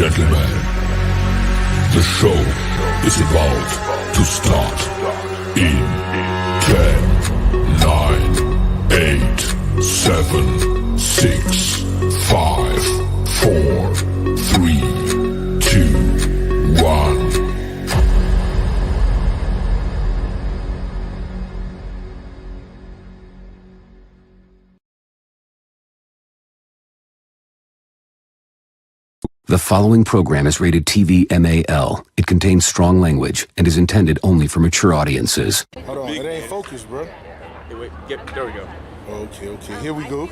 gentlemen, the show is about to start in 10, 9, 8, 7, 6, 5, 4, 3, 2, 1. The following program is rated TV MAL. It contains strong language and is intended only for mature audiences. Hold on, it ain't focused, bro. Hey, wait, there we go. Okay, here we go.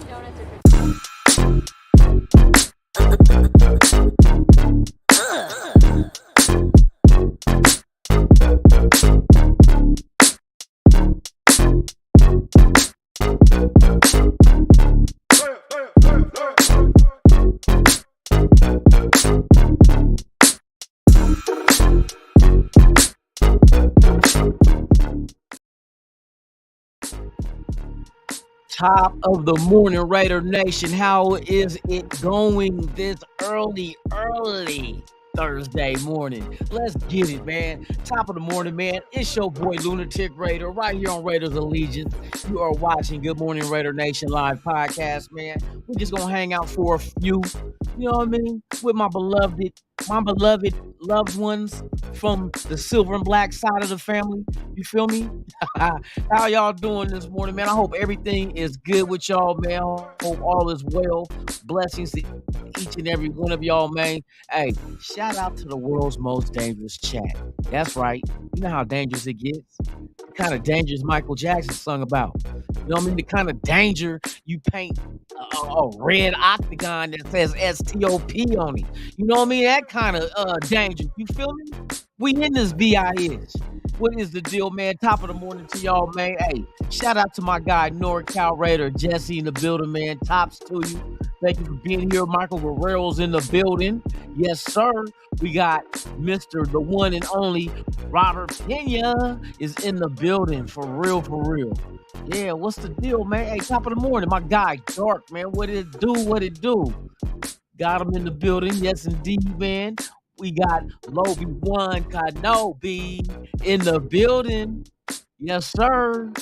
Top of the morning, Raider Nation. How is it going this early Thursday morning? Let's get it, man. Top of the morning, man. It's your boy Lunatic Raider right here on Raiders Allegiance. You are watching Good Morning Raider Nation live podcast, man. We're just gonna hang out for a few, you know what I mean, with my beloved loved ones from the silver and black side of the family. You feel me? How y'all doing this morning, man? I hope everything is good with y'all, man. I hope all is well. Blessings to each and every one of y'all, man. Hey, shout out to the world's most dangerous chat. That's right. You know how dangerous it gets. The kind of dangers Michael Jackson sung about. You know what I mean? The kind of danger you paint a red octagon that says STOP on it. You know what I mean? That kind of danger. You feel me? We in this BIS. What is the deal, man? Top of the morning to y'all, man. Hey, shout out to my guy, NorCal Raider, Jesse in the building, man. Tops to you. Thank you for being here. Michael Guerrero's in the building. Yes, sir. We got Mr. the one and only Robert Pena is in the building. For real, for real. Yeah, what's the deal, man? Hey, top of the morning, my guy, Dark, man. What it do? Got him in the building. Yes, indeed, man. We got Lobi-Wan Kenobi in the building. Yes, sir.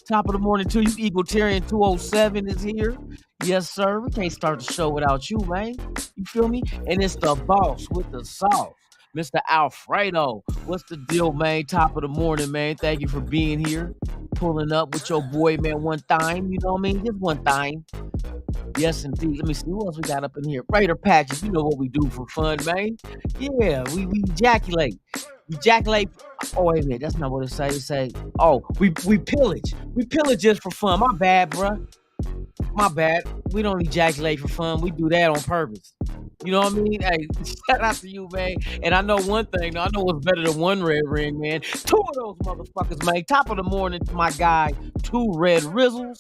Top of the morning to you. Egalitarian 207 is here. Yes, sir. We can't start the show without you, man. You feel me? And it's the boss with the sauce, Mr. Alfredo. What's the deal, man? Top of the morning, man. Thank you for being here. Pulling up with your boy, man, one time. You know what I mean? Just one time. Yes, indeed. Let me see what else we got up in here. Raider patches. You know what we do for fun, man. Yeah, we ejaculate. Oh, wait a minute. That's not what it say. It say, oh, we pillage. We pillage just for fun. My bad, bruh. My bad. We don't ejaculate for fun. We do that on purpose. You know what I mean? Hey, shout out to you, man. And I know one thing. I know what's better than one red ring, man. Two of those motherfuckers, man. Top of the morning to my guy, Two Red Rizzles.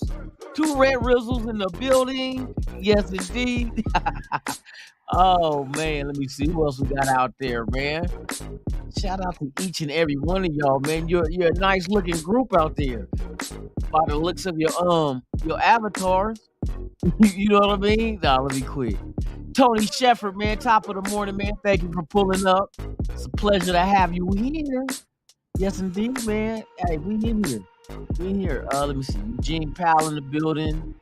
Two Red Rizzles in the building. Yes, indeed. Oh, man. Let me see who else we got out there, man. Shout out to each and every one of y'all, man. You're a nice looking group out there. By the looks of your avatars. You know what I mean? Nah, let me quit. Tony Shepard, man, top of the morning, man. Thank you for pulling up. It's a pleasure to have you here. Yes, indeed, man. Hey, we in here. Let me see. Eugene Powell in the building.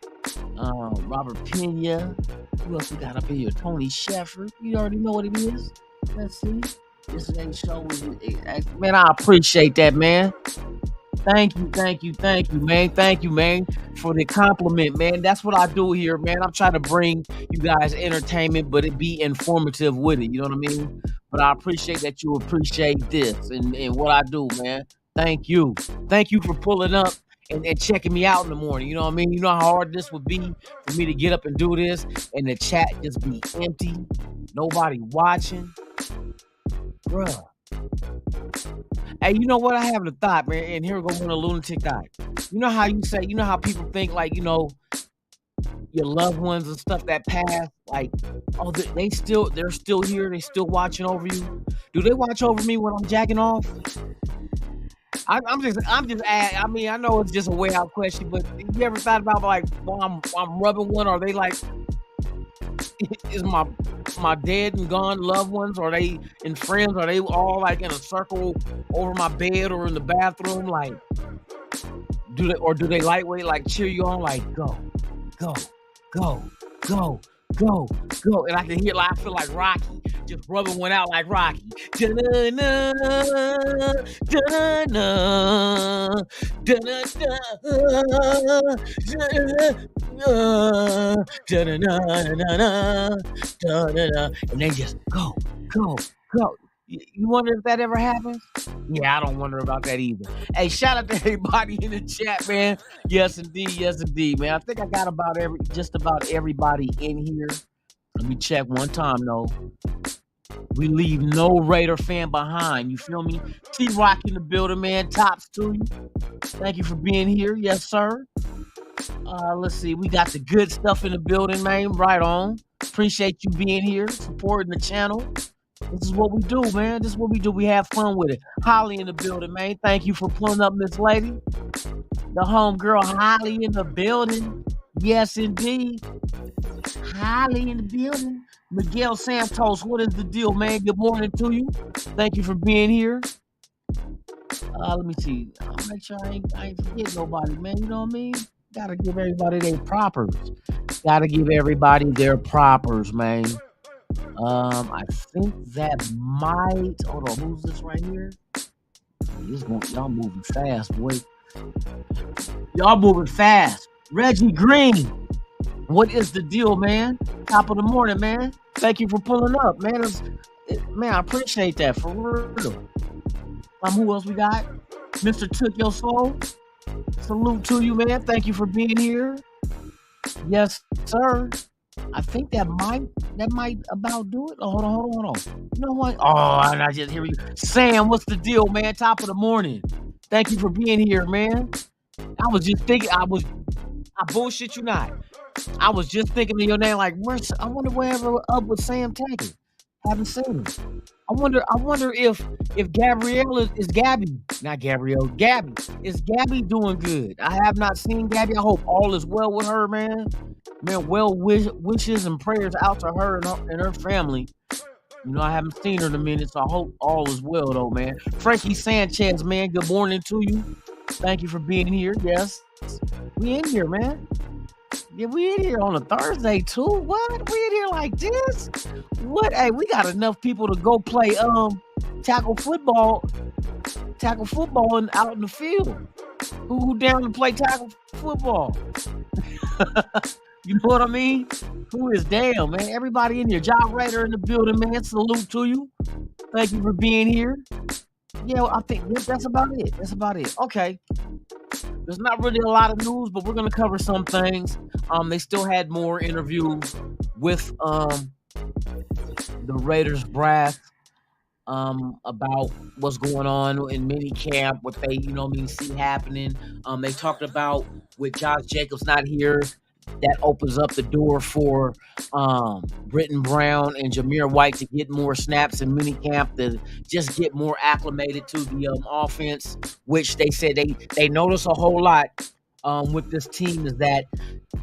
Robert Pena. Who else we got up in here? Tony Shepard. You already know what it is. Let's see. This ain't show. Man, I appreciate that, man. Thank you, man. Thank you, man, for the compliment, man. That's what I do here, man. I'm trying to bring you guys entertainment, but it be informative with it. You know what I mean? But I appreciate that you appreciate this and what I do, man. Thank you. Thank you for pulling up and checking me out in the morning. You know what I mean? You know how hard this would be for me to get up and do this and the chat just be empty, nobody watching. Bruh. Hey, you know what? I have a thought, man, and here we go on a lunatic thought. You know how you say, you know how people think, like, you know, your loved ones and stuff that passed, like, oh, they're still here, they still watching over you. Do they watch over me when I'm jacking off? I'm just I mean, I know it's just a way out question, but you ever thought about, like, while I'm rubbing one, are they like, is my dead and gone loved ones? Are they and friends? Are they all like in a circle over my bed or in the bathroom? Like, do they lightweight like cheer you on? Like, go, go, go, go, go, go, and I can hear like I feel like Rocky just rubbing one out like Rocky. Da-na-na, da-na-na, da-na-na, da-na-na, da-na-na, and they just go, go, go. You wonder if that ever happens? Yeah, I don't wonder about that either. Hey, shout out to everybody in the chat, man. Yes, indeed, man. I think I got just about everybody in here. Let me check one time, though. We leave no Raider fan behind. You feel me? T-Rock in the building, man. Tops to you. Thank you for being here. Yes, sir. Let's see. We got the good stuff in the building, man. Right on. Appreciate you being here, supporting the channel. This is what we do, man. This is what we do. We have fun with it. Holly in the building, man. Thank you for pulling up, Miss Lady. The homegirl Holly in the building. Yes, indeed. Holly in the building. Miguel Santos, what is the deal, man? Good morning to you. Thank you for being here. Let me see. I'll make sure I ain't forget nobody, man. You know what I mean? Gotta give everybody their propers. Man. I think that might. Hold on, who's this right here? Y'all moving fast, boy. Y'all moving fast. Reggie Green. What is the deal, man? Top of the morning, man. Thank you for pulling up, man. Man, I appreciate that for real. Who else we got? Mr. Took Your Soul. Salute to you, man. Thank you for being here. Yes, sir. I think that might about do it. Oh, hold on. You know what? Oh, and I just hear you. Sam, what's the deal, man? Top of the morning. Thank you for being here, man. I was just thinking, I bullshit you not. I was just thinking of your name, like, I wonder wherever up with Sam Tankett. Haven't seen him. I wonder if Gabrielle is Gabby, not Gabrielle, Gabby. Is Gabby doing good? I have not seen Gabby. I hope all is well with her, man. Man, well wishes and prayers out to her and her family. You know, I haven't seen her in a minute, so I hope all is well, though, man. Frankie Sanchez, man, good morning to you. Thank you for being here. Yes, we in here, man. Yeah, we in here on a Thursday, too. What? We in here like this? What? Hey, we got enough people to go play tackle football and out in the field. Who down to play tackle football? You know what I mean? Who is down, man? Everybody in here. Job Raider in the building, man. Salute to you. Thank you for being here. Yeah, I think that's about it. Okay. There's not really a lot of news, but we're going to cover some things. They still had more interviews with the Raiders brass about what's going on in mini camp, what they, see happening. They talked about with Josh Jacobs not here, that opens up the door for Britton Brown and Jameer White to get more snaps in minicamp, to just get more acclimated to the offense, which they said they notice a whole lot with this team is that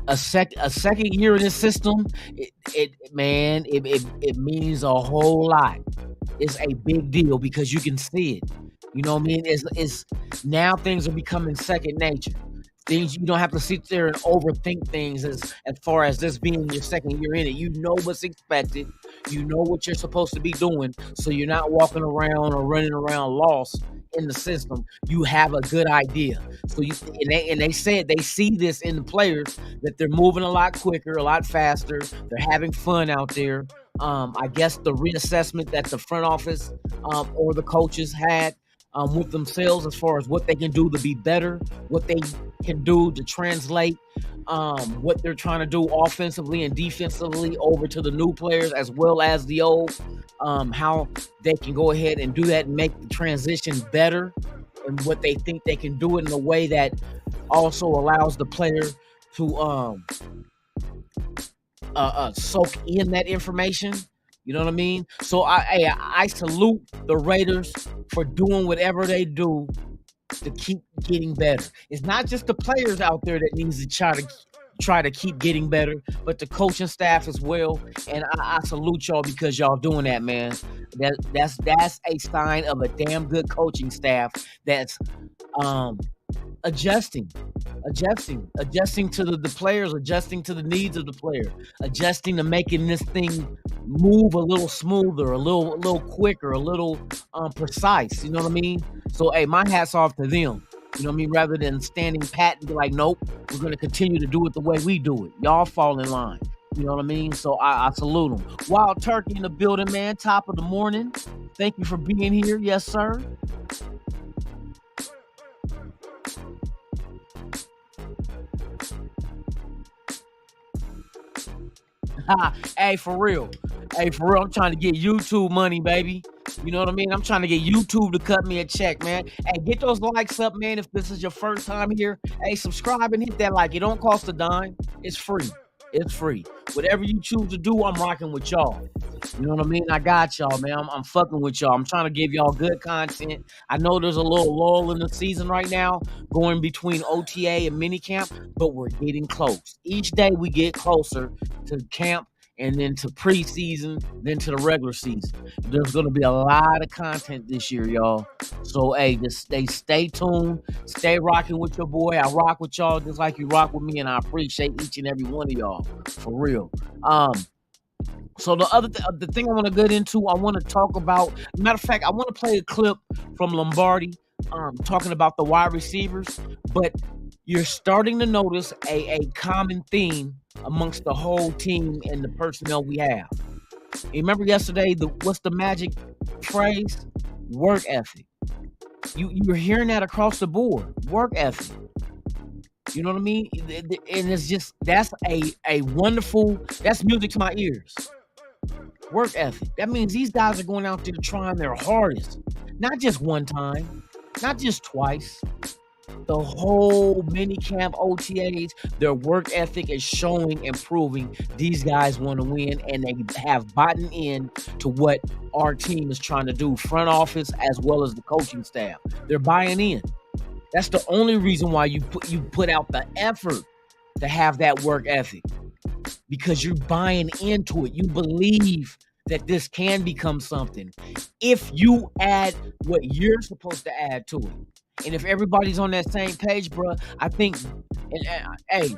a second year in this system, it means a whole lot. It's a big deal because you can see it. You know what I mean? It's now things are becoming second nature. Things you don't have to sit there and overthink things as far as this being your second year in it. You know what's expected. You know what you're supposed to be doing. So you're not walking around or running around lost in the system. You have a good idea. So they said they see this in the players, that they're moving a lot quicker, a lot faster. They're having fun out there. I guess the reassessment that the front office or the coaches had with themselves as far as what they can do to be better, what they can do to translate what they're trying to do offensively and defensively over to the new players as well as the old, how they can go ahead and do that and make the transition better, and what they think they can do it in a way that also allows the player to soak in that information. You know what I mean? So I salute the Raiders for doing whatever they do to keep getting better. It's not just the players out there that needs to try to try to keep getting better, but the coaching staff as well. And I salute y'all because y'all doing that, man. That's a sign of a damn good coaching staff that's adjusting to the players, adjusting to the needs of the player, adjusting to making this thing move a little smoother, a little quicker, a little precise. You know what I mean? So hey, my hat's off to them. You know what I mean? Rather than standing pat and be like, nope, we're gonna continue to do it the way we do it. Y'all fall in line. You know what I mean? So I salute them. Wild Turkey in the building, man. Top of the morning. Thank you for being here. Yes, sir. Hey, for real. I'm trying to get YouTube money, baby. You know what I mean? I'm trying to get YouTube to cut me a check, man. Hey, get those likes up, man. If this is your first time here, hey, subscribe and hit that like. It don't cost a dime. It's free. It's free. Whatever you choose to do, I'm rocking with y'all. You know what I mean? I got y'all, man. I'm fucking with y'all. I'm trying to give y'all good content. I know there's a little lull in the season right now, going between OTA and minicamp, but we're getting close. Each day we get closer to camp, and then to preseason, then to the regular season. There's going to be a lot of content this year, y'all. So, hey, just stay tuned. Stay rocking with your boy. I rock with y'all just like you rock with me, and I appreciate each and every one of y'all, for real. So the thing I want to get into, I want to talk about, matter of fact, I want to play a clip from Lombardi talking about the wide receivers, but you're starting to notice a common theme amongst the whole team and the personnel we have. You remember yesterday, what's the magic phrase? Work ethic. You're hearing that across the board. Work ethic. You know what I mean? And it's just, that's a wonderful, that's music to my ears. Work ethic. That means these guys are going out there trying their hardest. Not just one time, not just twice. The whole minicamp OTAs, their work ethic is showing and proving these guys want to win, and they have bought in to what our team is trying to do, front office as well as the coaching staff. They're buying in. That's the only reason why you put out the effort to have that work ethic, because you're buying into it. You believe that this can become something if you add what you're supposed to add to it. And if everybody's on that same page, bro, I think, hey,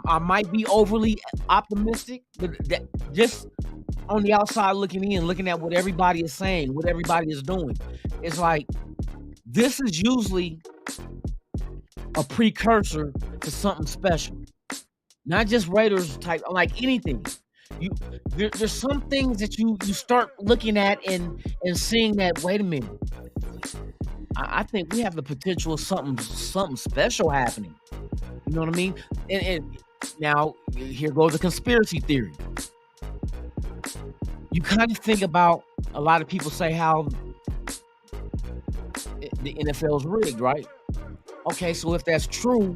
I might be overly optimistic, but that, just on the outside looking in, looking at what everybody is saying, what everybody is doing, it's like, this is usually a precursor to something special. Not just Raiders type, like anything. There's some things that you start looking at and seeing that, wait a minute, I think we have the potential of something special happening. You know what I mean? And now here goes the conspiracy theory. You kind of think about, a lot of people say how the NFL's rigged, right? Okay, so if that's true,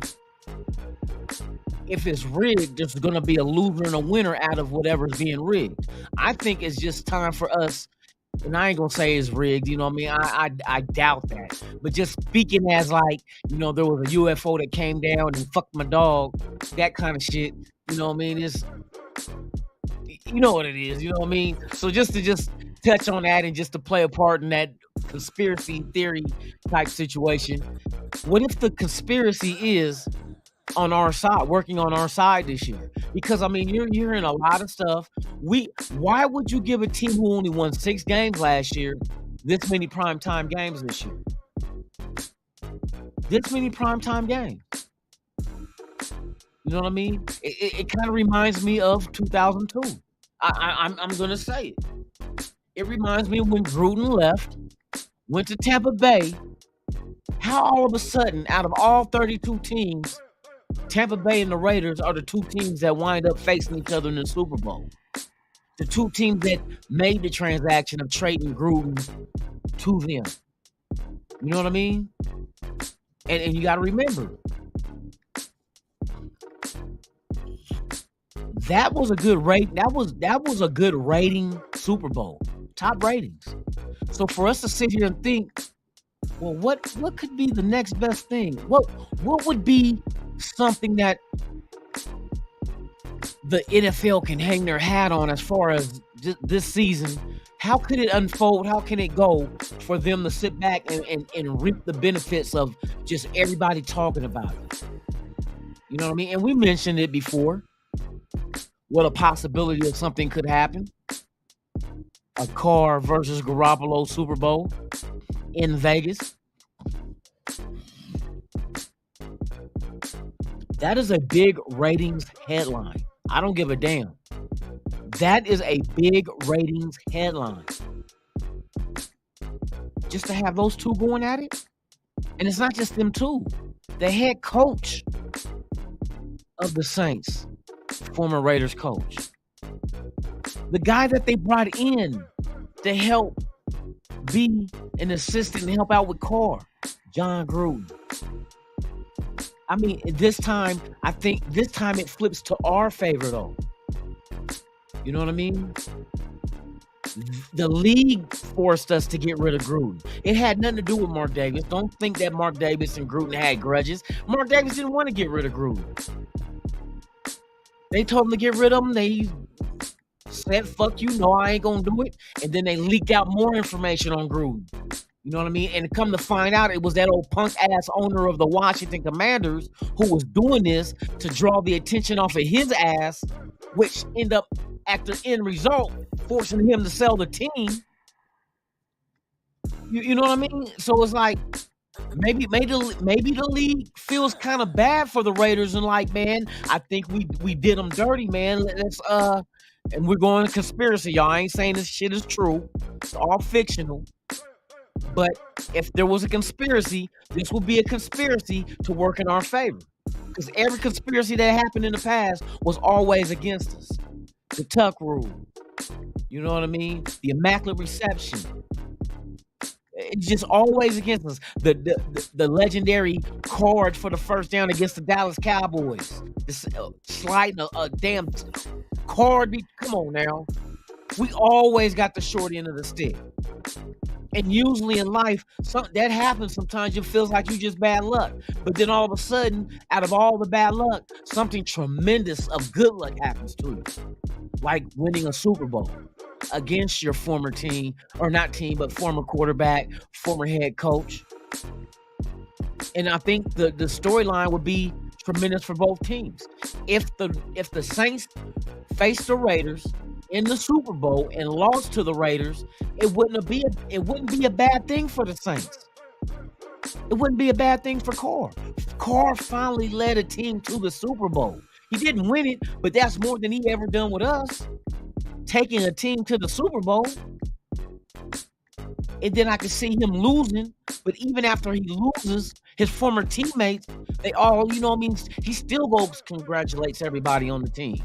if it's rigged, there's going to be a loser and a winner out of whatever's being rigged. I think it's just time for us, and I ain't going to say it's rigged, you know what I mean? I doubt that. But just speaking as like, you know, there was a UFO that came down and fucked my dog, that kind of shit, you know what I mean? It's, you know what it is, you know what I mean? So just to touch on that and just to play a part in that conspiracy theory type situation, what if the conspiracy is on our side, working on our side this year? Because I mean, you're hearing a lot of stuff. Why would you give a team who only won 6 games last year this many primetime games this year? This many primetime games. You know what I mean? It kind of reminds me of 2002. I'm gonna say it. It reminds me of when Gruden left, went to Tampa Bay. How all of a sudden, out of all 32 teams, Tampa Bay and the Raiders are the 2 teams that wind up facing each other in the Super Bowl. The 2 teams that made the transaction of trading Gruden to them. You know what I mean? And you got to remember, that was a good rate. That was a good rating Super Bowl, top ratings. So for us to sit here and think, well, what could be the next best thing? What would be something that the NFL can hang their hat on as far as this season. How could it unfold? How can it go for them to sit back and reap the benefits of just everybody talking about it? You know what I mean? And we mentioned it before. What a possibility of something could happen. A Carr versus Garoppolo Super Bowl in Vegas. That is a big ratings headline. I don't give a damn. That is a big ratings headline. Just to have those two going at it. And it's not just them two. The head coach of the Saints, former Raiders coach. The guy that they brought in to help be an assistant and help out with Carr, John Gruden. I mean, I think this time it flips to our favor, though. You know what I mean? The league forced us to get rid of Gruden. It had nothing to do with Mark Davis. Don't think that Mark Davis and Gruden had grudges. Mark Davis didn't want to get rid of Gruden. They told him to get rid of him. They said, fuck you, no, I ain't going to do it. And then they leaked out more information on Gruden. You know what I mean? And come to find out, it was that old punk-ass owner of the Washington Commanders who was doing this to draw the attention off of his ass, which ended up, at the end result, forcing him to sell the team. You know what I mean? So it's like, maybe the league feels kind of bad for the Raiders and like, man, I think we did them dirty, man. Let's and we're going to conspiracy, y'all. I ain't saying this shit is true. It's all fictional. But if there was a conspiracy, this would be a conspiracy to work in our favor. Because every conspiracy that happened in the past was always against us. The Tuck rule. You know what I mean? The immaculate reception. It's just always against us. The legendary card for the first down against the Dallas Cowboys. This, sliding a damn card. Come on now. We always got the short end of the stick. And usually in life, that happens sometimes. It feels like you just bad luck. But then all of a sudden, out of all the bad luck, something tremendous of good luck happens to you. Like winning a Super Bowl against your former team, or not team, but former quarterback, former head coach. And I think the storyline would be tremendous for both teams. If the Saints faced the Raiders in the Super Bowl and lost to the Raiders, it wouldn't be a bad thing for the Saints. It wouldn't be a bad thing for Carr. Carr finally led a team to the Super Bowl. He didn't win it, but that's more than he ever done with us. Taking a team to the Super Bowl. And then I could see him losing, but even after he loses, his former teammates, they all, you know what I mean, he still goes congratulates everybody on the team.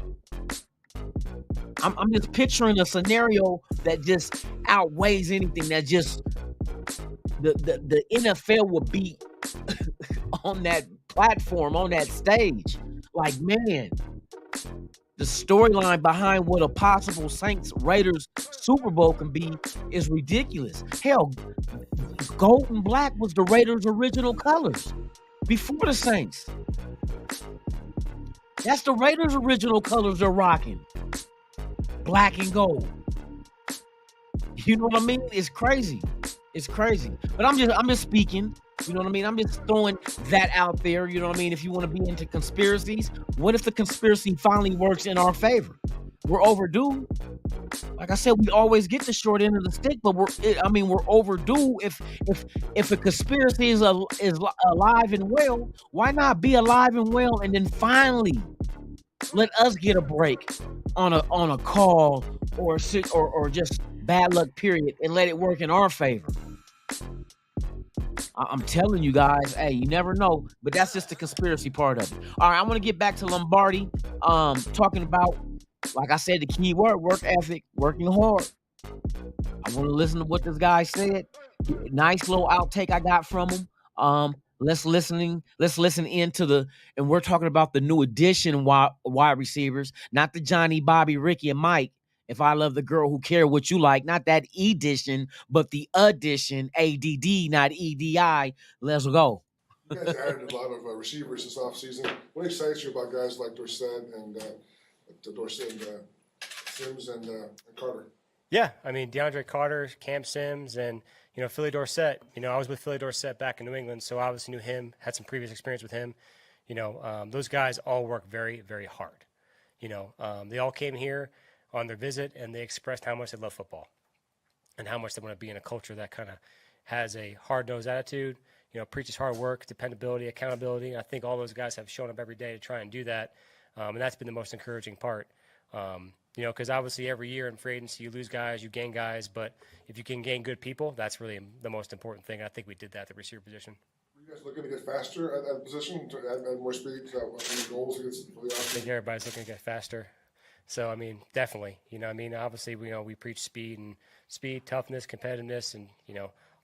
I'm just picturing a scenario that just outweighs anything. That just the NFL would be on that platform, on that stage. Like, man, the storyline behind what a possible Saints Raiders Super Bowl can be is ridiculous. Hell, gold and black was the Raiders' original colors before the Saints. That's the Raiders' original colors they're rocking. Black and gold. You know what I mean? It's crazy. It's crazy. But I'm just speaking. You know what I mean? I'm just throwing that out there. You know what I mean? If you want to be into conspiracies, what if the conspiracy finally works in our favor? We're overdue. Like I said, we always get the short end of the stick, but we're overdue. If a conspiracy is alive and well, why not be alive and well and then finally let us get a break on a call or just bad luck period and let it work in our favor? I'm telling you guys, hey, you never know, but that's just the conspiracy part of it. All right, I want to get back to Lombardi, talking about, like I said, the key word, work ethic, working hard. I want to listen to what this guy said. Nice little outtake I got from him. Let's listen into and we're talking about the new addition wide receivers, not the Johnny, Bobby, Ricky, and Mike. If I love the girl who care what you like, not that edition, but the addition, ADD, not EDI. Let's go. You guys added a lot of receivers this offseason. What excites you about guys like Dorsett and Dorsett and Sims and Carter. Yeah, I mean DeAndre Carter, Cam Sims, and Philly Dorsett. I was with Philly Dorsett back in New England, so I obviously knew him, had some previous experience with him. Those guys all work very, very hard. They all came here on their visit, and they expressed how much they love football and how much they want to be in a culture that kind of has a hard-nosed attitude, preaches hard work, dependability, accountability. And I think all those guys have shown up every day to try and do that, and that's been the most encouraging part. Because obviously every year in free agency you lose guys, you gain guys, but if you can gain good people, that's really the most important thing. I think we did that at the receiver position. Are you guys looking to get faster at that position, to add more speed? Any goals against the I think everybody's looking to get faster. So, definitely. Obviously, we preach speed, toughness, competitiveness, and,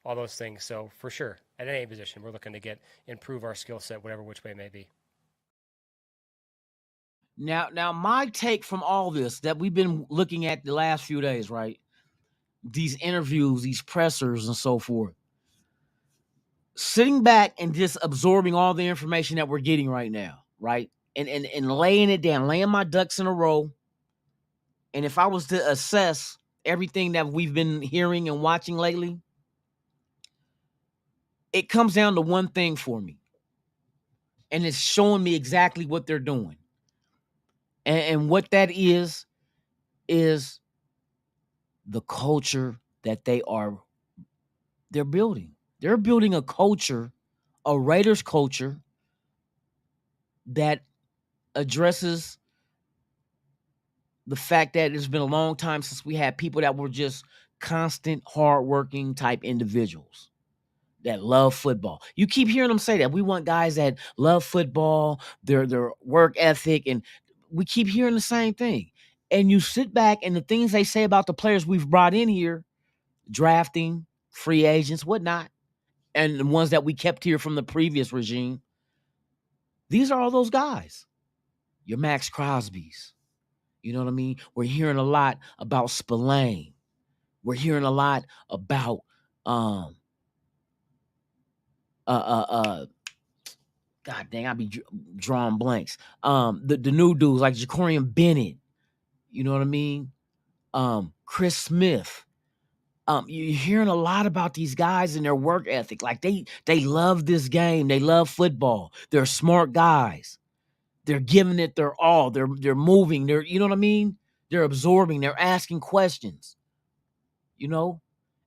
all those things. So, for sure, at any position, we're looking to improve our skill set, whatever which way it may be. Now, my take from all this that we've been looking at the last few days, right? These interviews, these pressers and so forth. Sitting back and just absorbing all the information that we're getting right now, right? And laying it down, laying my ducks in a row. And if I was to assess everything that we've been hearing and watching lately, it comes down to one thing for me. And it's showing me exactly what they're doing. And what that is the culture that they're building. They're building a culture, a Raiders culture that addresses the fact that it's been a long time since we had people that were just constant, hardworking type individuals that love football. You keep hearing them say that. We want guys that love football, their work ethic, and we keep hearing the same thing. And you sit back and the things they say about the players we've brought in here, drafting, free agents, whatnot, and the ones that we kept here from the previous regime, these are all those guys. Your Max Crosby's. You know what I mean? We're hearing a lot about Spillane. We're hearing a lot about God dang, I'll be drawing blanks. The new dudes like Jacorian Bennett. You know what I mean? Chris Smith. You're hearing a lot about these guys and their work ethic. Like they love this game. They love football. They're smart guys. They're giving it their all. They're moving. You know what I mean? They're absorbing. They're asking questions. And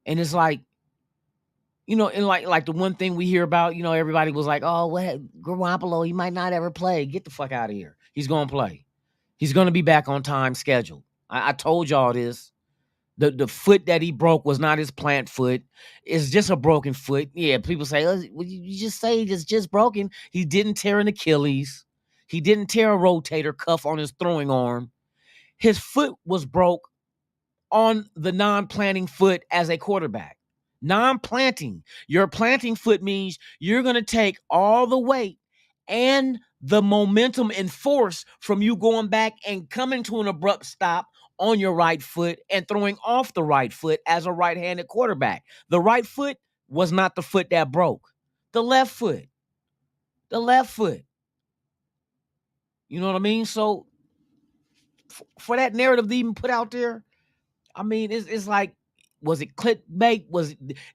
it's like, and like the one thing we hear about, everybody was like, oh, what, Garoppolo, he might not ever play. Get the fuck out of here. He's going to play. He's going to be back on time scheduled. I told y'all this. The foot that he broke was not his plant foot. It's just a broken foot. Yeah, people say, oh, you just say it's just broken. He didn't tear an Achilles. He didn't tear a rotator cuff on his throwing arm. His foot was broke on the non-planting foot as a quarterback. Non-planting. Your planting foot means you're going to take all the weight and the momentum and force from you going back and coming to an abrupt stop on your right foot and throwing off the right foot as a right-handed quarterback. The right foot was not the foot that broke. The left foot. The left foot. You know what I mean? So for that narrative to even put out there, I mean, it's like, was it clickbait?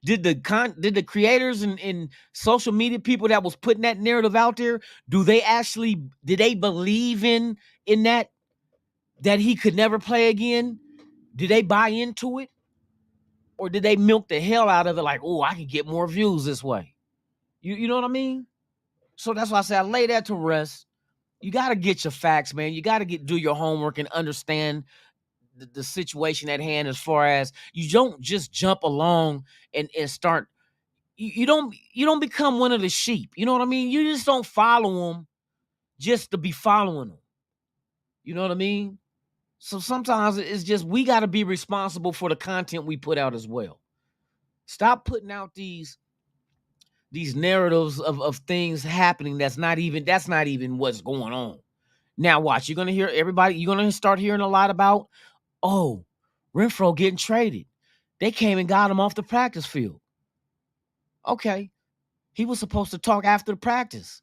Did the creators and social media people that was putting that narrative out there, did they believe in that he could never play again? Did they buy into it? Or did they milk the hell out of it like, oh, I could get more views this way? You know what I mean? So that's why I say I lay that to rest. You got to get your facts, man. You got to do your homework and understand the situation at hand, as far as you don't just jump along and start. You don't become one of the sheep. You know what I mean? You just don't follow them just to be following them. You know what I mean? So sometimes it's just, we got to be responsible for the content we put out as well. Stop putting out these narratives of things happening that's not even what's going on. Now watch, you're gonna start hearing a lot about, oh, Renfro getting traded. They came and got him off the practice field. Okay. He was supposed to talk after the practice.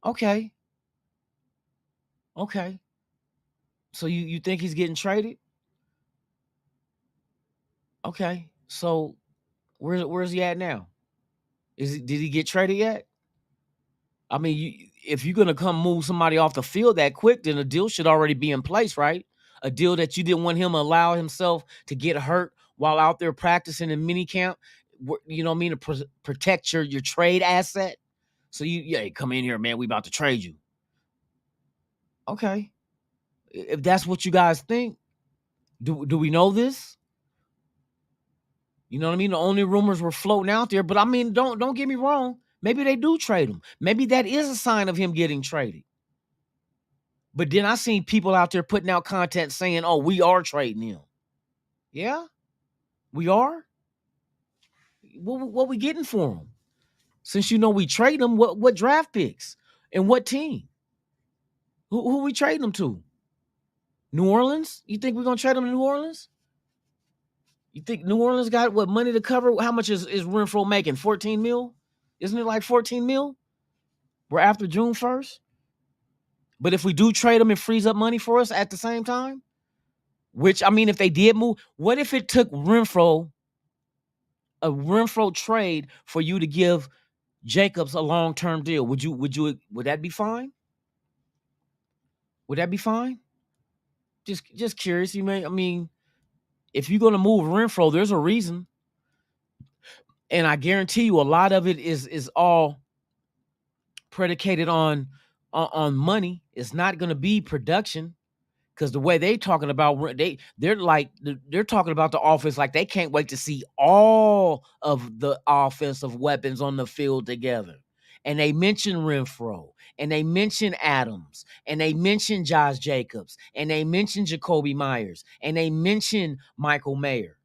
Okay. So you think he's getting traded? Okay. So where's he at now? Did he get traded yet? I mean, if you're gonna come move somebody off the field that quick, then a deal should already be in place, right? A deal that you didn't want him to allow himself to get hurt while out there practicing in mini camp. You know what I mean? To protect your trade asset. So come in here, man. We about to trade you. Okay. If that's what you guys think, do we know this? You know what I mean? The only rumors were floating out there, but I mean, don't get me wrong. Maybe they do trade him. Maybe that is a sign of him getting traded. But then I seen people out there putting out content saying, "Oh, we are trading him." Yeah, we are. What we getting for him? Since you know we trade him, what draft picks and what team? Who we trading him to? New Orleans? You think we're gonna trade him to New Orleans? You think New Orleans got what money to cover? How much is Renfrow making? 14 mil? Isn't it like 14 mil? We're after June 1st. But if we do trade him, it frees up money for us at the same time. Which, I mean, if they did move, what if it took a Renfrow trade for you to give Jacobs a long-term deal? Would that be fine? Would that be fine? Just curious. I mean, if you're gonna move Renfrow, there's a reason. And I guarantee you a lot of it is all predicated on money. It's not gonna be production. Because the way they're talking about they're talking about the offense like they can't wait to see all of the offensive weapons on the field together. And they mention Renfrow, and they mention Adams, and they mention Josh Jacobs, and they mention Jacoby Myers, and they mention Michael Mayer.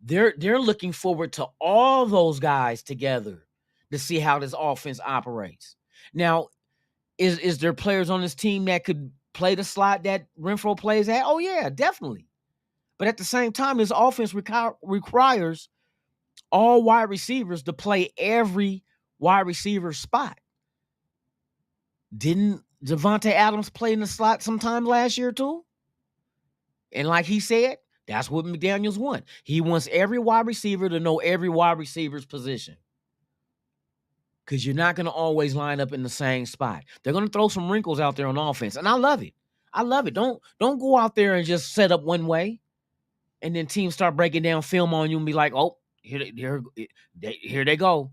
They're looking forward to all those guys together to see how this offense operates. Now, is there players on this team that could play the slot that Renfrow plays at? Oh, yeah, definitely. But at the same time, this offense requires all wide receivers to play every wide receiver spot. Didn't Devontae Adams play in the slot sometime last year too? And like he said, that's what McDaniels wants. He wants every wide receiver to know every wide receiver's position. Because you're not going to always line up in the same spot. They're going to throw some wrinkles out there on offense. And I love it. I love it. Don't go out there and just set up one way and then teams start breaking down film on you and be like, oh, here they go.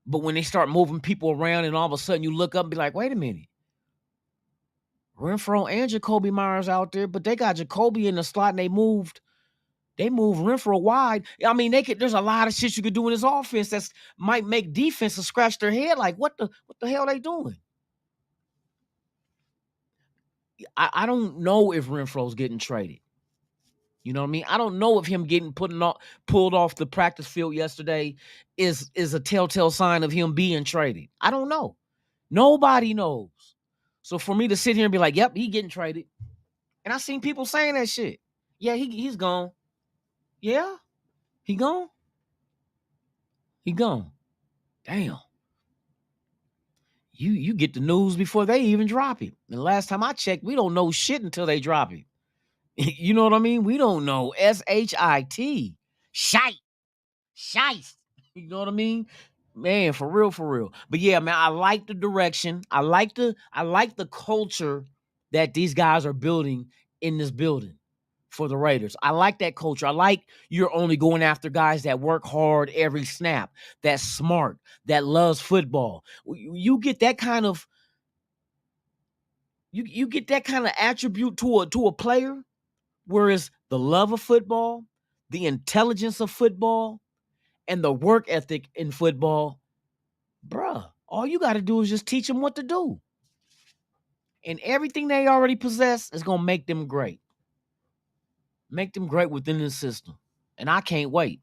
But when they start moving people around and all of a sudden you look up and be like, wait a minute. Renfrow and Jacoby Myers out there, but they got Jacoby in the slot and they moved Renfrow wide. I mean, there's a lot of shit you could do in this offense that might make defenses scratch their head like, what the hell are they doing? I don't know if Renfrow's getting traded. You know what I mean? I don't know if him getting pulled off the practice field yesterday is a telltale sign of him being traded. I don't know. Nobody knows. So for me to sit here and be like, yep, he getting traded. And I seen people saying that shit. Yeah, he's gone. Yeah, he gone. He gone. Damn. You get the news before they even drop it. And last time I checked, we don't know shit until they drop it. You know what I mean? We don't know. SHIT. Shite. You know what I mean? Man, for real. But yeah, man, I like the direction. I like the culture that these guys are building in this building for the Raiders. I like that culture. I like you're only going after guys that work hard every snap, that's smart, that loves football. You get that kind of you get that kind of attribute to a player, whereas the love of football, the intelligence of football, and the work ethic in football, bruh, all you got to do is just teach them what to do. And everything they already possess is going to make them great. Make them great within the system. And I can't wait.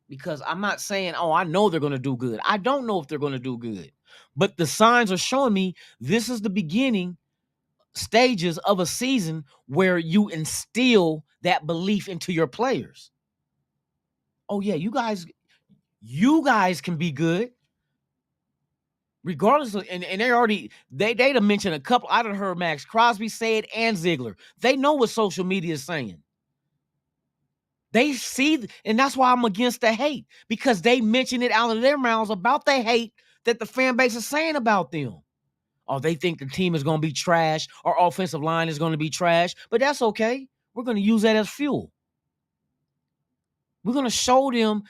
Because I'm not saying, oh, I know they're going to do good. I don't know if they're going to do good. But the signs are showing me this is the beginning stages of a season where you instill that belief into your players. Oh, yeah, you guys can be good. Regardless of, and they already they'd have mentioned a couple. I done heard Max Crosby say it and Ziegler. They know what social media is saying. They see, and that's why I'm against the hate, because they mention it out of their mouths about the hate that the fan base is saying about them. Oh, they think the team is going to be trash, our offensive line is going to be trash, but that's okay. We're going to use that as fuel. We're going to show them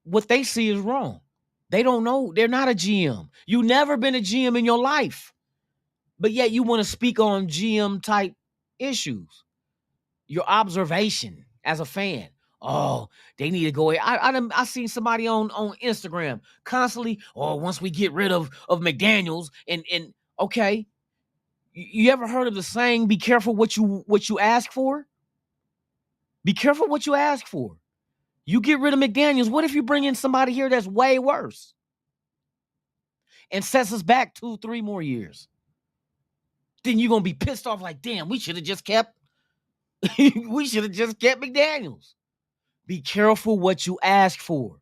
what they see is wrong. They don't know. They're not a GM. You've never been a GM in your life, but yet you want to speak on GM type issues. Your observation as a fan. Oh, they need to go. I seen somebody on Instagram constantly. Oh, once we get rid of McDaniels and okay, you ever heard of the saying? Be careful what you ask for. Be careful what you ask for. You get rid of McDaniels. What if you bring in somebody here that's way worse and sets us back 2-3 more years? Then you're gonna be pissed off like, damn, we should have just kept. We should have just kept McDaniels. Be careful what you ask for,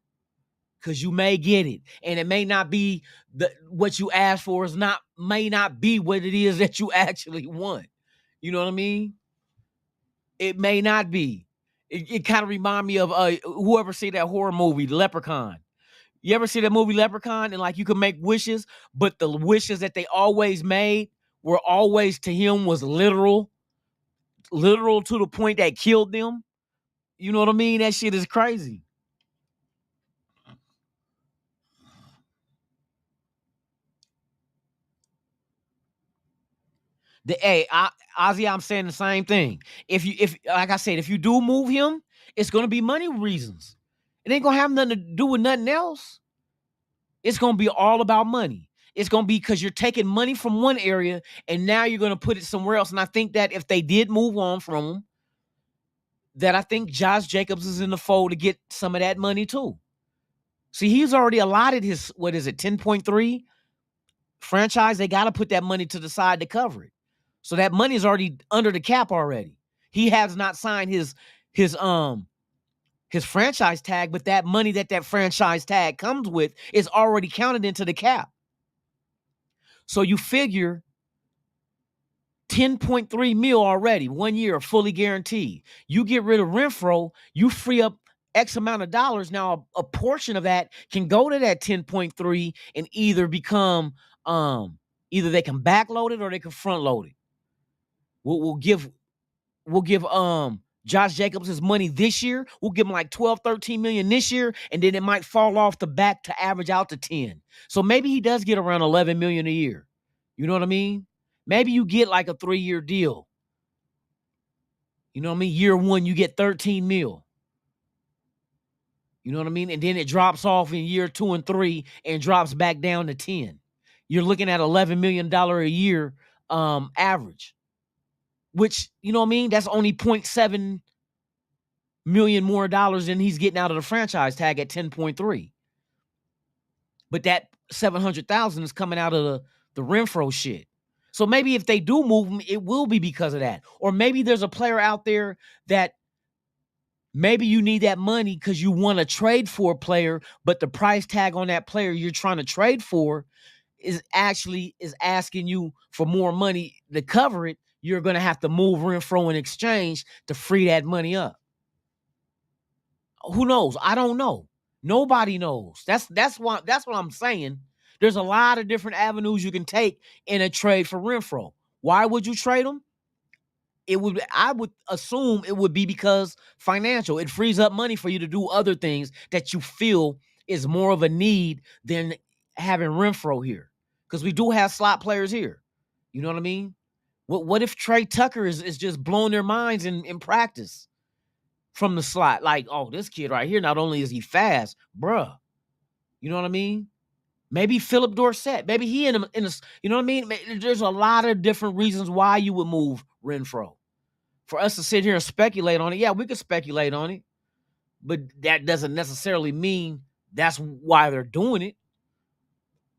because you may get it, and it may not be what you ask for may not be what it is that you actually want. You know what I mean? It may not be. It kind of remind me of whoever see that horror movie, Leprechaun. You ever see that movie Leprechaun? And like you can make wishes, but the wishes that they always made were always to him was literal to the point that killed them. You know what I mean? That shit is crazy. Ozzy, I'm saying the same thing. If like I said, if you do move him, it's gonna be money reasons. It ain't gonna have nothing to do with nothing else. It's gonna be all about money. It's gonna be because you're taking money from one area and now you're gonna put it somewhere else. And I think that if they did move on from him, that I think Josh Jacobs is in the fold to get some of that money too. See, he's already allotted his, 10.3 franchise. They got to put that money to the side to cover it. So that money is already under the cap already. He has not signed his franchise tag, but that money that franchise tag comes with is already counted into the cap. So you figure 10.3 mil already, 1 year, fully guaranteed. You get rid of Renfrow, you free up X amount of dollars. Now a portion of that can go to that 10.3 and either become either they can backload it or they can front load it. We'll give Josh Jacobs his money this year. We'll give him like 12, 13 million this year, and then it might fall off the back to average out to 10. So maybe he does get around 11 million a year. You know what I mean? Maybe you get like a 3-year deal. You know what I mean? Year 1, you get 13 mil. You know what I mean? And then it drops off in year 2 and 3 and drops back down to 10. You're looking at $11 million a year average, which, you know what I mean? That's only 0.7 million more dollars than he's getting out of the franchise tag at 10.3. But that 700,000 is coming out of the Renfrow shit. So maybe if they do move him, it will be because of that. Or maybe there's a player out there that maybe you need that money because you want to trade for a player, but the price tag on that player you're trying to trade for is asking you for more money to cover it. You're going to have to move Renfrow in exchange to free that money up. Who knows? I don't know. Nobody knows. That's what I'm saying. There's a lot of different avenues you can take in a trade for Renfrow. Why would you trade him? I would assume it would be because financial. It frees up money for you to do other things that you feel is more of a need than having Renfrow here. Because we do have slot players here. You know what I mean? What if Trey Tucker is just blowing their minds in practice from the slot? Like, oh, this kid right here, not only is he fast, bruh. You know what I mean? Maybe Philip Dorsett. Maybe he in a, you know what I mean? There's a lot of different reasons why you would move Renfrow. For us to sit here and speculate on it, yeah, we could speculate on it, but that doesn't necessarily mean that's why they're doing it.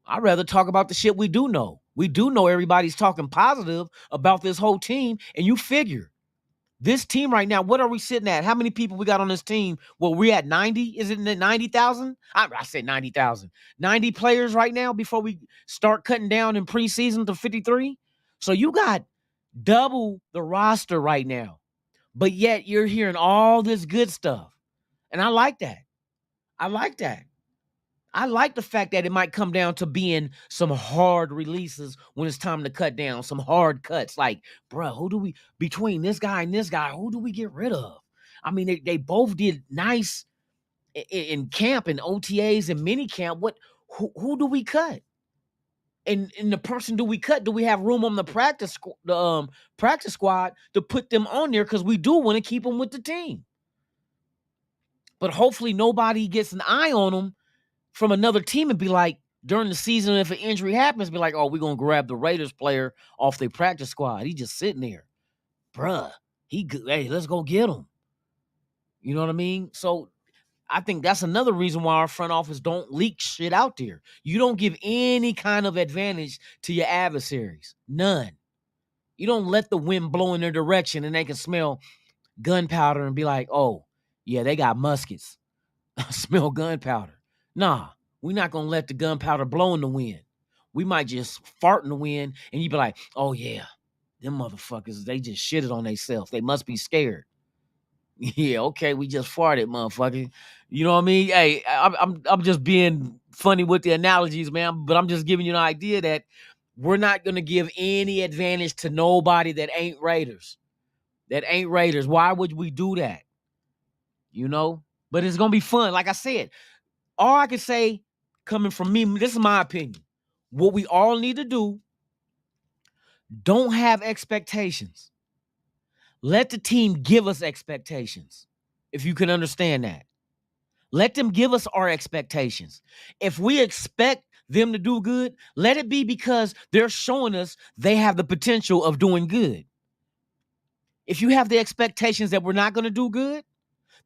I'd rather talk about the shit we do know. We do know everybody's talking positive about this whole team, and you figure This team right now, what are we sitting at? How many people we got on this team? Well, we at 90. Is it 90,000? I said 90,000. 90 players right now before we start cutting down in preseason to 53. So you got double the roster right now. But yet you're hearing all this good stuff. And I like that. I like that. I like the fact that it might come down to being some hard releases when it's time to cut down, some hard cuts. Like, bro, who do we, between this guy and this guy, who do we get rid of? I mean, they both did nice in camp and OTAs and mini camp. Who do we cut? And the person do we cut? Do we have room on the practice squad to put them on there? Because we do want to keep them with the team. But hopefully nobody gets an eye on them from another team and be like, during the season, if an injury happens, be like, oh, we're going to grab the Raiders player off their practice squad. He just sitting there. Bruh, hey, let's go get him. You know what I mean? So I think that's another reason why our front office don't leak shit out there. You don't give any kind of advantage to your adversaries. None. You don't let the wind blow in their direction and they can smell gunpowder and be like, oh, yeah, they got muskets. Smell gunpowder. Nah, we're not going to let the gunpowder blow in the wind. We might just fart in the wind and you be like, oh, yeah, them motherfuckers, they just shitted on themselves. They must be scared. Yeah, okay, we just farted, motherfucker. You know what I mean? Hey, I'm just being funny with the analogies, man, but I'm just giving you an idea that we're not going to give any advantage to nobody that ain't Raiders. Why would we do that? You know? But it's going to be fun. Like I said, all I can say, coming from me, this is my opinion. What we all need to do, don't have expectations. Let the team give us expectations, if you can understand that. Let them give us our expectations. If we expect them to do good, let it be because they're showing us they have the potential of doing good. If you have the expectations that we're not going to do good,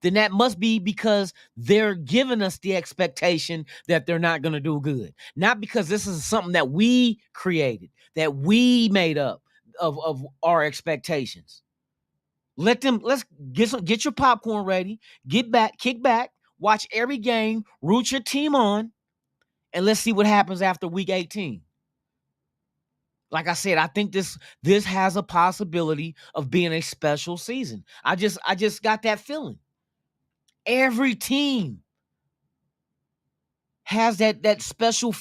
then that must be because they're giving us the expectation that they're not going to do good. Not because this is something that we created, that we made up of our expectations. Let's get your popcorn ready, kick back, watch every game, root your team on, and let's see what happens after week 18. Like I said, I think this has a possibility of being a special season. I just got that feeling. Every team has that special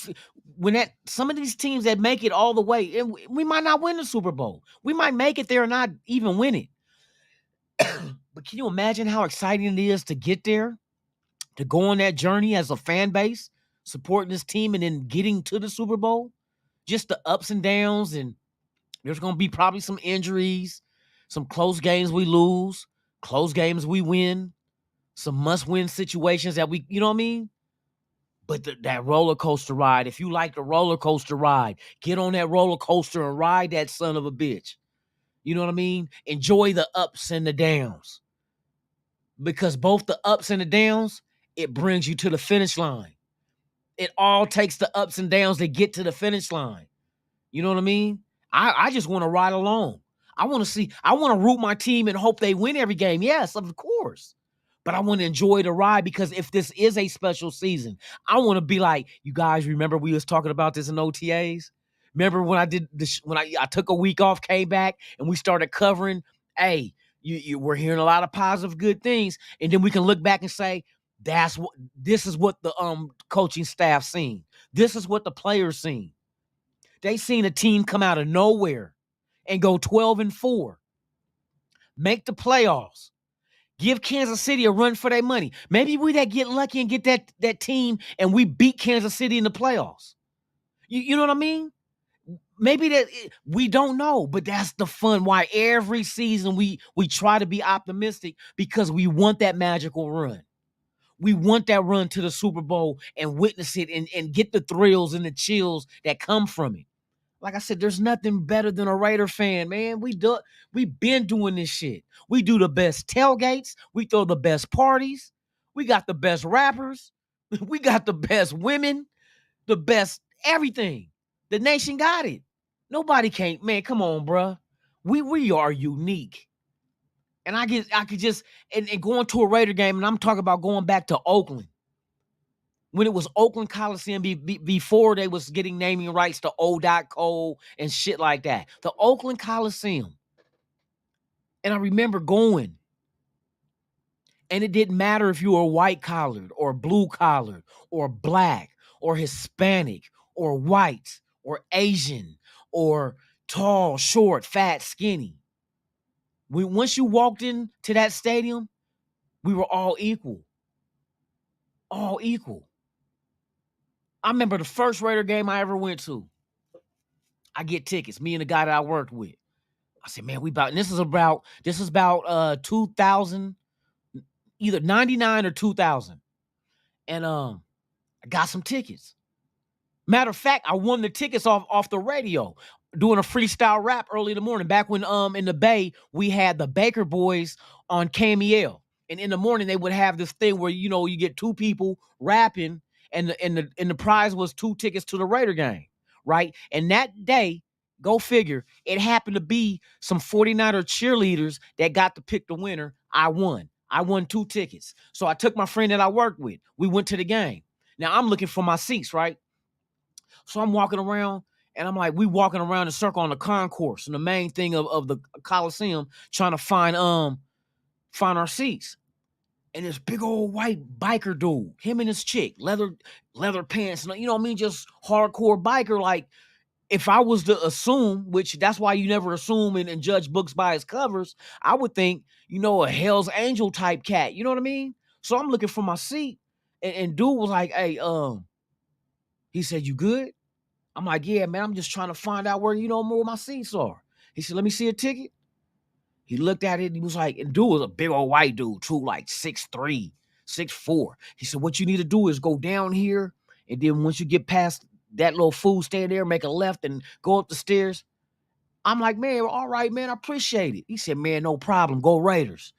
some of these teams that make it all the way, and we might not win the Super Bowl. We might make it there and not even win it. But can you imagine how exciting it is to get there, to go on that journey as a fan base, supporting this team and then getting to the Super Bowl? Just the ups and downs, and there's going to be probably some injuries, some close games we lose, close games we win, some must-win situations that you know what I mean? But that roller coaster ride, if you like the roller coaster ride, get on that roller coaster and ride that son of a bitch. You know what I mean? Enjoy the ups and the downs. Because both the ups and the downs, it brings you to the finish line. It all takes the ups and downs to get to the finish line. You know what I mean? I just want to ride along. I want to root my team and hope they win every game. Yes, of course. But I want to enjoy the ride, because if this is a special season, I want to be like, you guys remember we was talking about this in OTAs? Remember when I did this, when I took a week off, came back, and we started covering, hey, we're hearing a lot of positive, good things. And then we can look back and say, this is what the coaching staff seen. This is what the players seen. They seen a team come out of nowhere and go 12-4, make the playoffs, give Kansas City a run for their money. Maybe we get lucky and get that team and we beat Kansas City in the playoffs. You know what I mean? Maybe we don't know, but that's the fun. Why every season we try to be optimistic, because we want that magical run. We want that run to the Super Bowl and witness it and get the thrills and the chills that come from it. Like I said, there's nothing better than a Raider fan, man. We've been doing this shit. We do the best tailgates. We throw the best parties. We got the best rappers. We got the best women, the best everything. The nation got it. Nobody can't, man, come on, bruh. We are unique. And I could just and going to a Raider game, and I'm talking about going back to Oakland. When it was Oakland Coliseum before they was getting naming rights to O.Cole and shit like that. The Oakland Coliseum. And I remember going. And it didn't matter if you were white collared or blue collared or black or Hispanic or white or Asian or tall, short, fat, skinny. Once you walked into that stadium, we were all equal. All equal. I remember the first Raider game I ever went to. I get tickets, me and the guy that I worked with. I said, man, this is about 2000, either 99 or 2000. And I got some tickets. Matter of fact, I won the tickets off the radio, doing a freestyle rap early in the morning. Back when in the Bay, we had the Baker Boys on KMEL. And in the morning, they would have this thing where, you get two people rapping, and the prize was 2 tickets to the Raider game, right? And that day, go figure, it happened to be some 49er cheerleaders that got to pick the winner. I won 2 tickets. So I took my friend that I worked with. We went to the game. Now I'm looking for my seats, right? So I'm walking around, and I'm like, we walking around in a circle on the concourse and the main thing of the Coliseum, trying to find our seats. And this big old white biker dude, him and his chick, leather pants, just hardcore biker. Like, if I was to assume, which that's why you never assume and judge books by its covers, I would think, a Hell's Angel type cat. You know what I mean? So I'm looking for my seat, and dude was like, hey, he said, you good? I'm like, yeah, man, I'm just trying to find out where, more my seats are. He said, let me see a ticket. He looked at it, and he was like, and dude was a big old white dude too, like 6'3", 6'4". He said, what you need to do is go down here, and then once you get past that little food stand there, make a left and go up the stairs. I'm like, man, all right, man, I appreciate it. He said, man, no problem. Go Raiders.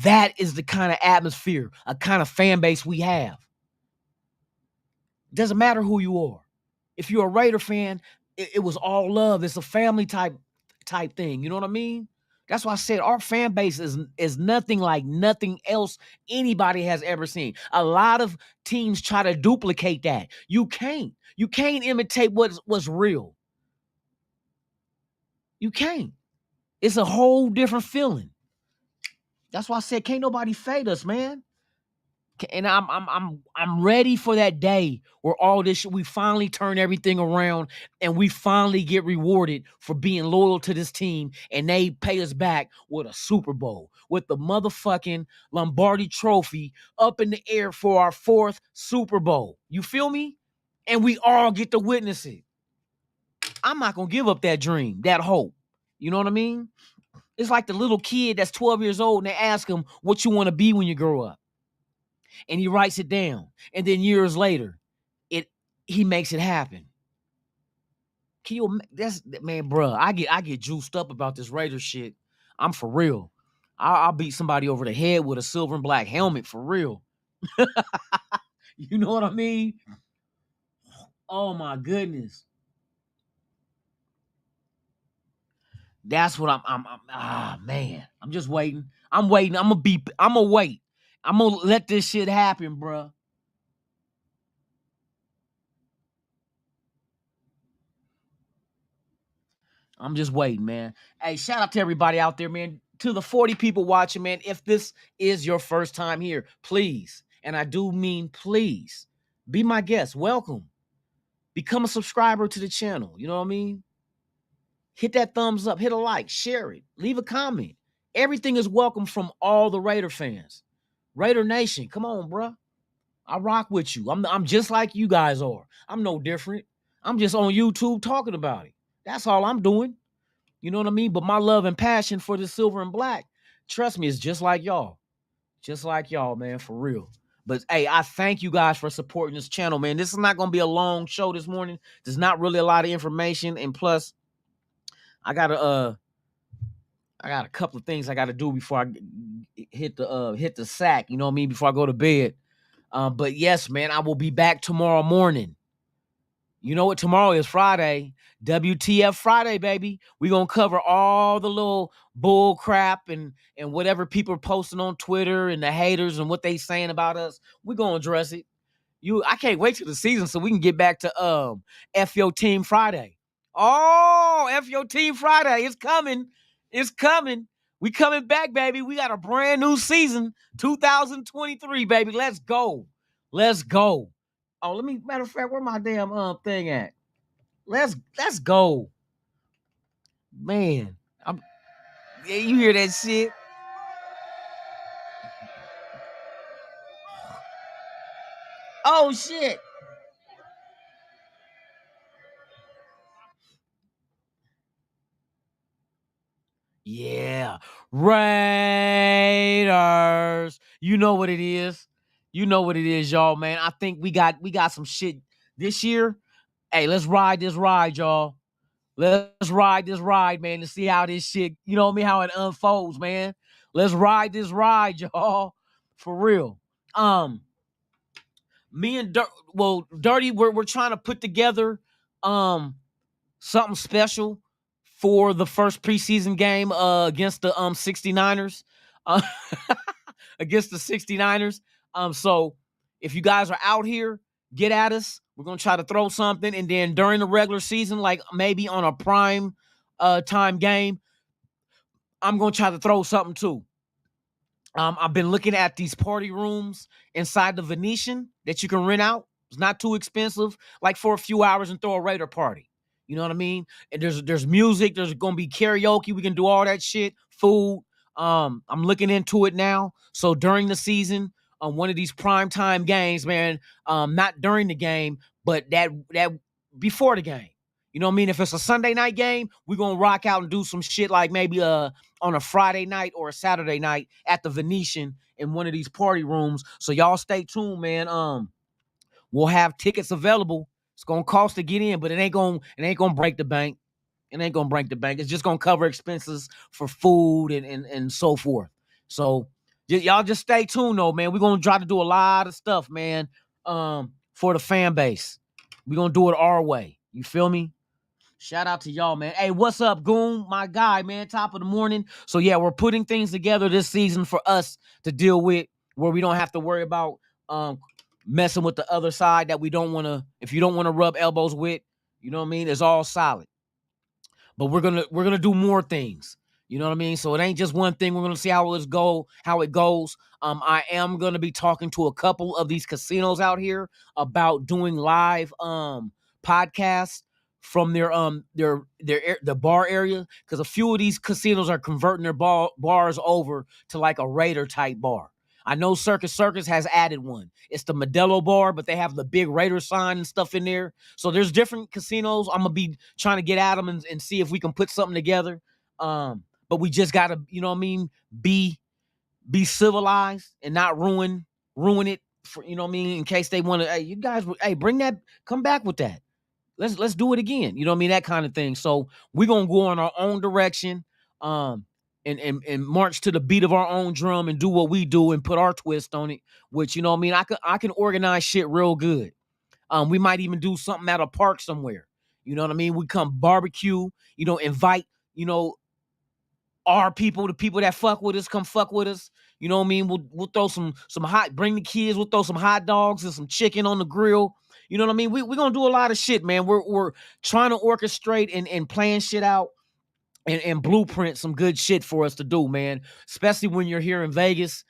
That is the kind of atmosphere, a kind of fan base we have. Doesn't matter who you are. If you're a Raider fan, it was all love. It's a family type thing. You know what I mean? That's why I said our fan base is nothing like nothing else anybody has ever seen. A lot of teams try to duplicate that. You can't. You can't imitate what's real. You can't. It's a whole different feeling. That's why I said can't nobody fade us, man. And I'm ready for that day where all this shit, we finally turn everything around and we finally get rewarded for being loyal to this team, and they pay us back with a Super Bowl, with the motherfucking Lombardi Trophy up in the air for our 4th Super Bowl. You feel me? And we all get to witness it. I'm not gonna give up that dream, that hope. You know what I mean? It's like the little kid that's 12 years old and they ask him what you want to be when you grow up. And he writes it down. And then years later, he makes it happen. Man, bruh, I get juiced up about this Raider shit. I'm for real. I'll beat somebody over the head with a silver and black helmet for real. You know what I mean? Oh my goodness. That's what man. I'm just waiting. I'm waiting. I'm gonna wait. I'm gonna let this shit happen, bruh. I'm just waiting, man. Hey, shout out to everybody out there, man. To the 40 people watching, man. If this is your first time here, please, and I do mean please, be my guest. Welcome. Become a subscriber to the channel. You know what I mean? Hit that thumbs up, hit a like, share it, leave a comment. Everything is welcome from all the Raider fans. Raider Nation, come on, bro. I rock with you. I'm just like you guys are. I'm no different. I'm just on YouTube talking about it. That's all I'm doing. You know what I mean? But my love and passion for the silver and black, trust me, is just like y'all. Just like y'all, man, for real. But, hey, I thank you guys for supporting this channel, man. This is not going to be a long show this morning. There's not really a lot of information. And plus, I got a couple of things I got to do before I hit the sack, you know what I mean, before I go to bed. But yes, man, I will be back tomorrow morning. You know what? Tomorrow is Friday. WTF Friday, baby. We're going to cover all the little bull crap and whatever people are posting on Twitter and the haters and what they saying about us. We're going to address it. I can't wait till the season so we can get back to F Your Team Friday. Oh, F Your Team Friday. It's coming. It's coming. We coming back, baby. We got a brand new season, 2023, baby. Let's go. Let's go. Oh, matter of fact, where my damn thing at? Let's go. Man, yeah, you hear that shit? Oh shit. Yeah. Raiders. You know what it is. You know what it is, y'all, man. I think we got some shit this year. Hey, let's ride this ride, y'all. Let's ride this ride, man, to see how this shit, you know what I mean, how it unfolds, man. Let's ride this ride, y'all. For real. Me and Dirty, we're trying to put together something special for the first preseason game against the 69ers. Against the 69ers. So if you guys are out here, get at us. We're gonna try to throw something, and then during the regular season, like maybe on a prime time game, I'm gonna try to throw something too. I've been looking at these party rooms inside the Venetian that you can rent out. It's not too expensive, like for a few hours and throw a Raider party. You know what I mean? And there's music, there's gonna be karaoke, we can do all that shit, food. I'm looking into it now. So during the season, on one of these primetime games, man, not during the game, but that before the game. You know what I mean? If it's a Sunday night game, we're gonna rock out and do some shit like maybe on a Friday night or a Saturday night at the Venetian in one of these party rooms. So y'all stay tuned, man. We'll have tickets available. It's gonna cost to get in, but it ain't gonna break the bank. It ain't gonna break the bank. It's just gonna cover expenses for food and so forth. So y'all just stay tuned though, man. We're gonna try to do a lot of stuff, man. For the fan base. We're gonna do it our way. You feel me? Shout out to y'all, man. Hey, what's up, Goon? My guy, man. Top of the morning. So yeah, we're putting things together this season for us to deal with, where we don't have to worry about messing with the other side that we don't want to. If you don't want to rub elbows with, you know what I mean? It's all solid. But we're gonna do more things. You know what I mean? So it ain't just one thing. We're gonna see how it goes. I am gonna be talking to a couple of these casinos out here about doing live podcasts from their the bar area, because a few of these casinos are converting their bars over to like a Raider type bar. I know Circus has added one. It's the Modelo bar, but they have the big Raider sign and stuff in there. So there's different casinos. I'm gonna be trying to get at them and see if we can put something together. But we just gotta, you know what I mean, be civilized and not ruin it for, you know what I mean, in case they want to. Hey, you guys, bring that, come back with that. Let's do it again. You know what I mean? That kind of thing. So we're gonna go in our own direction. And march to the beat of our own drum and do what we do and put our twist on it, which, you know what I mean, I can organize shit real good. We might even do something at a park somewhere. You know what I mean? We come barbecue, you know, invite, you know, our people, the people that fuck with us, come fuck with us. You know what I mean? We'll throw some bring the kids, we'll throw some hot dogs and some chicken on the grill. You know what I mean? We're gonna do a lot of shit, man. We're trying to orchestrate and plan shit out. And blueprint some good shit for us to do, man. Especially when you're here in Vegas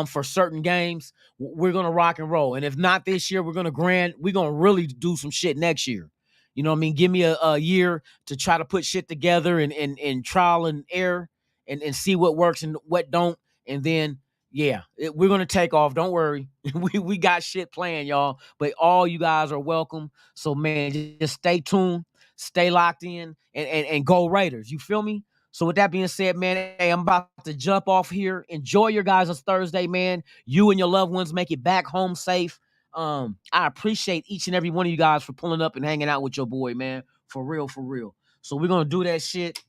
for certain games. We're gonna rock and roll. And if not this year, we're gonna really do some shit next year. You know what I mean? Give me a year to try to put shit together and trial and error and see what works and what don't. And then we're gonna take off. Don't worry. we got shit planned, y'all. But all you guys are welcome. So man, just stay tuned. Stay locked in and go Raiders. You feel me? So with that being said, man, hey, I'm about to jump off here. Enjoy your guys' Thursday, man. You and your loved ones make it back home safe. I appreciate each and every one of you guys for pulling up and hanging out with your boy, man. For real, for real. So we're going to do that shit.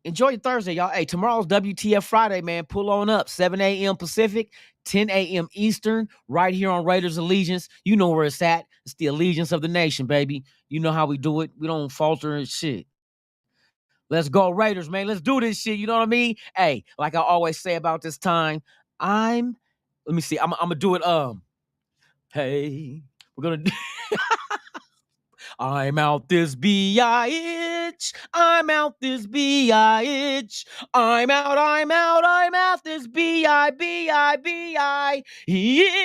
enjoy your Thursday, y'all. Hey, tomorrow's WTF Friday, man. Pull on up. 7 a.m. Pacific, 10 a.m. Eastern, right here on Raiders Allegiance. You know where it's at. It's the allegiance of the nation, baby. You know how we do it. We don't falter and shit. Let's go, Raiders, man. Let's do this shit. You know what I mean? Hey, like I always say about this time, let me see. I'm gonna do it. Hey, we're gonna I'm out this bitch. I'm out this bitch. I'm out this bitch. Yeah.